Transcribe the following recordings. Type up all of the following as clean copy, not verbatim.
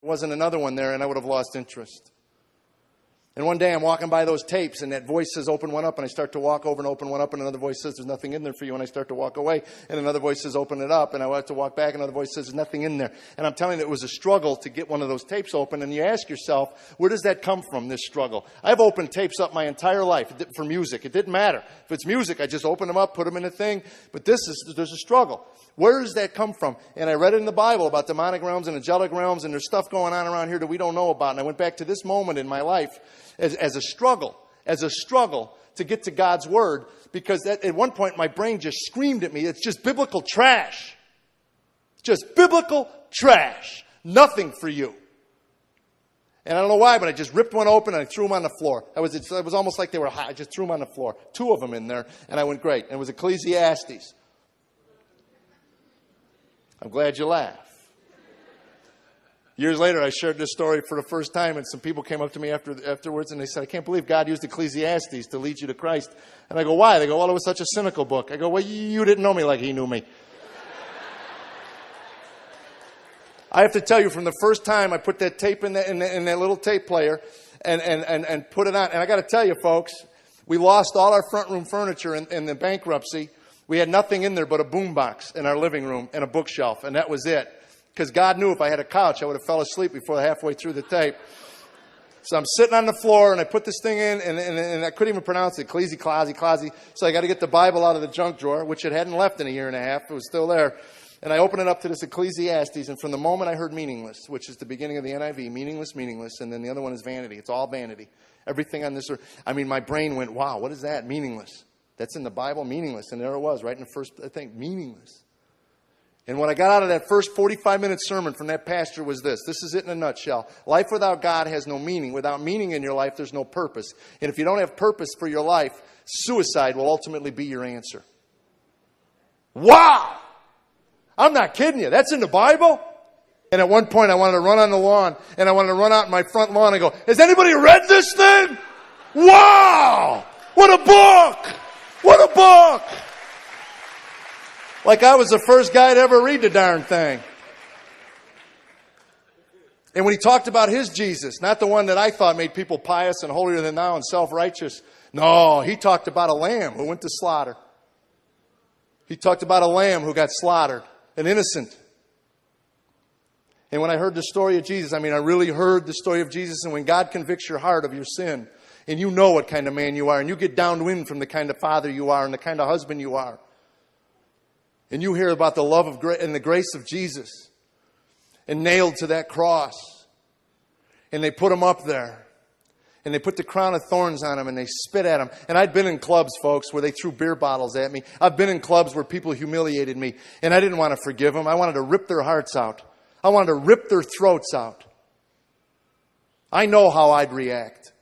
wasn't another one there, and I would have lost interest. And one day I'm walking by those tapes, and that voice says, open one up, and I start to walk over and open one up, and another voice says, there's nothing in there for you, and I start to walk away, and another voice says, open it up, and I have to walk back, and another voice says, there's nothing in there. And I'm telling you, it was a struggle to get one of those tapes open, and you ask yourself, where does that come from, this struggle? I've opened tapes up my entire life for music. It didn't matter. If it's music, I just open them up, put them in a thing, but there's a struggle. Where does that come from? And I read it in the Bible about demonic realms and angelic realms, and there's stuff going on around here that we don't know about. And I went back to this moment in my life as a struggle to get to God's Word, because at one point my brain just screamed at me, it's just biblical trash. Just biblical trash. Nothing for you. And I don't know why, but I just ripped one open and I threw them on the floor. It was almost like they were hot. I just threw them on the floor. 2 of them in there, and I went, great. And it was Ecclesiastes. I'm glad you laugh. Years later, I shared this story for the first time, and some people came up to me afterwards, and they said, I can't believe God used Ecclesiastes to lead you to Christ. And I go, why? They go, well, it was such a cynical book. I go, well, you didn't know me like he knew me. I have to tell you, from the first time I put that tape in that little tape player and put it on, and I got to tell you, folks, we lost all our front room furniture in the bankruptcy. We had nothing in there but a boombox in our living room and a bookshelf, and that was it. Because God knew if I had a couch, I would have fell asleep before halfway through the tape. So I'm sitting on the floor, and I put this thing in, and I couldn't even pronounce it, Ecclesi. So I got to get the Bible out of the junk drawer, which it hadn't left in a year and a half. It was still there. And I opened it up to this Ecclesiastes, and from the moment I heard meaningless, which is the beginning of the NIV, meaningless, and then the other one is vanity. It's all vanity. Everything on this earth. I mean, my brain went, wow, what is that? Meaningless. That's in the Bible, meaningless. And there it was, right in the first thing, meaningless. And when I got out of that first 45-minute sermon from that pastor was this. This is it in a nutshell. Life without God has no meaning. Without meaning in your life, there's no purpose. And if you don't have purpose for your life, suicide will ultimately be your answer. Wow! I'm not kidding you. That's in the Bible? And at one point, I wanted to run on the lawn, and I wanted to run out in my front lawn and go, has anybody read this thing? Wow! What a book! What a book! Like I was the first guy to ever read the darn thing. And when he talked about his Jesus, not the one that I thought made people pious and holier than thou and self-righteous. No, he talked about a lamb who went to slaughter. He talked about a lamb who got slaughtered, an innocent. And when I heard the story of Jesus, I really heard the story of Jesus. And when God convicts your heart of your sin, and you know what kind of man you are, and you get downwind from the kind of father you are and the kind of husband you are, and you hear about the love of and the grace of Jesus, and nailed to that cross, and they put him up there, and they put the crown of thorns on him, and they spit at him. And I'd been in clubs, folks, where they threw beer bottles at me. I've been in clubs where people humiliated me, and I didn't want to forgive them. I wanted to rip their hearts out. I wanted to rip their throats out. I know how I'd react.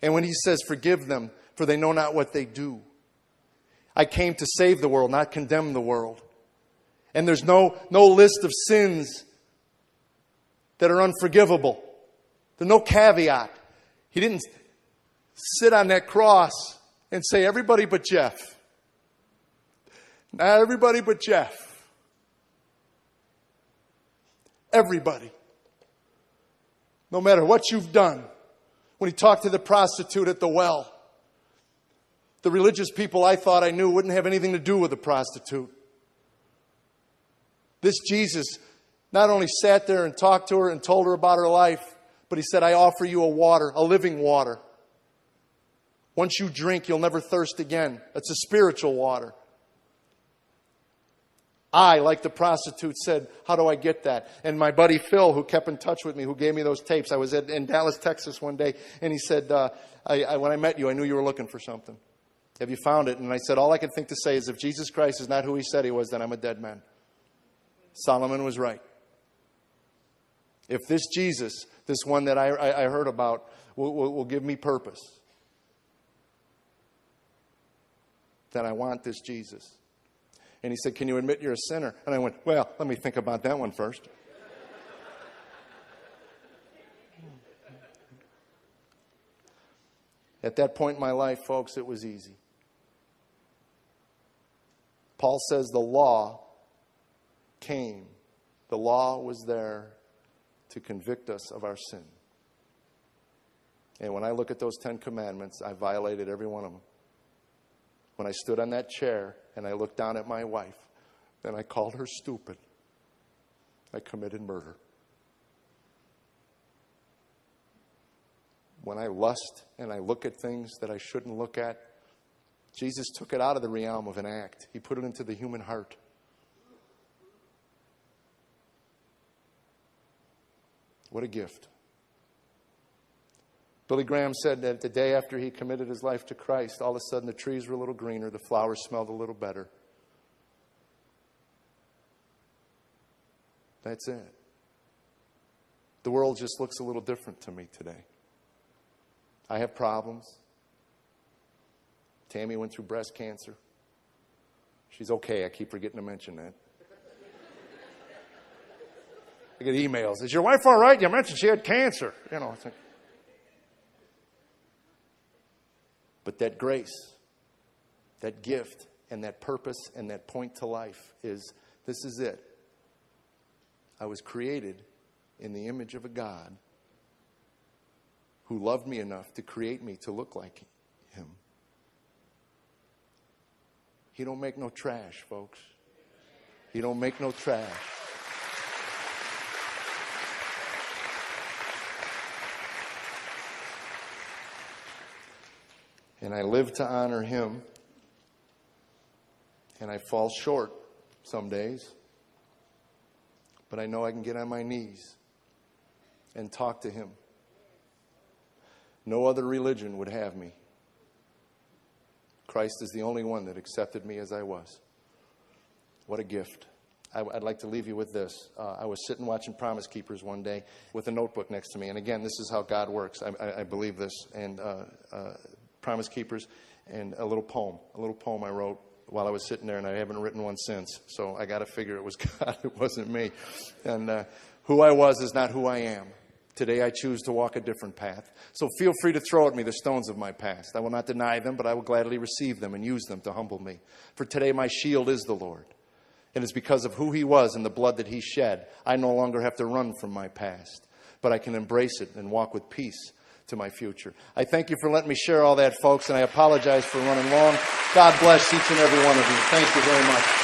And when he says, forgive them, for they know not what they do. I came to save the world, not condemn the world. And there's no list of sins that are unforgivable. There's no caveat. He didn't sit on that cross and say, everybody but Jeff. Not everybody but Jeff. Everybody. No matter what you've done. When he talked to the prostitute at the well, the religious people I thought I knew wouldn't have anything to do with the prostitute. This Jesus not only sat there and talked to her and told her about her life, but he said, I offer you a water, a living water. Once you drink, you'll never thirst again. It's a spiritual water. I, like the prostitute, said, how do I get that? And my buddy Phil, who kept in touch with me, who gave me those tapes, I was in Dallas, Texas one day, and he said, when I met you, I knew you were looking for something. Have you found it? And I said, all I can think to say is if Jesus Christ is not who he said he was, then I'm a dead man. Solomon was right. If this Jesus, this one that I heard about, will give me purpose, then I want this Jesus. And he said, can you admit you're a sinner? And I went, well, let me think about that one first. At that point in my life, folks, it was easy. Paul says the law came. The law was there. to convict us of our sin. And when I look at those 10 commandments, I violated every one of them. When I stood on that chair and I looked down at my wife and I called her stupid, I committed murder. When I lust and I look at things that I shouldn't look at, Jesus took it out of the realm of an act. He put it into the human heart. What a gift. Billy Graham said that the day after he committed his life to Christ, all of a sudden the trees were a little greener, the flowers smelled a little better. That's it. The world just looks a little different to me today. I have problems. Tami went through breast cancer. She's okay. I keep forgetting to mention that. I get emails. Is your wife all right? You mentioned she had cancer. You know, it's like, but that grace, that gift, and that purpose, and that point to life is, this is it. I was created in the image of a God who loved me enough to create me to look like Him. He don't make no trash, folks. He don't make no trash. And I live to honor Him. And I fall short some days. But I know I can get on my knees and talk to Him. No other religion would have me. Christ is the only one that accepted me as I was. What a gift. I'd like to leave you with this. I was sitting watching Promise Keepers one day with a notebook next to me. And again, this is how God works. I believe this. And Promise Keepers and a little poem I wrote while I was sitting there, and I haven't written one since. So I got to figure it was God. It wasn't me. And who I was is not who I am. Today I choose to walk a different path. So feel free to throw at me the stones of my past. I will not deny them, but I will gladly receive them and use them to humble me. For today my shield is the Lord. And it's because of who He was and the blood that He shed. I no longer have to run from my past, but I can embrace it and walk with peace to my future. I thank you for letting me share all that, folks, and I apologize for running long. God bless each and every one of you. Thank you very much.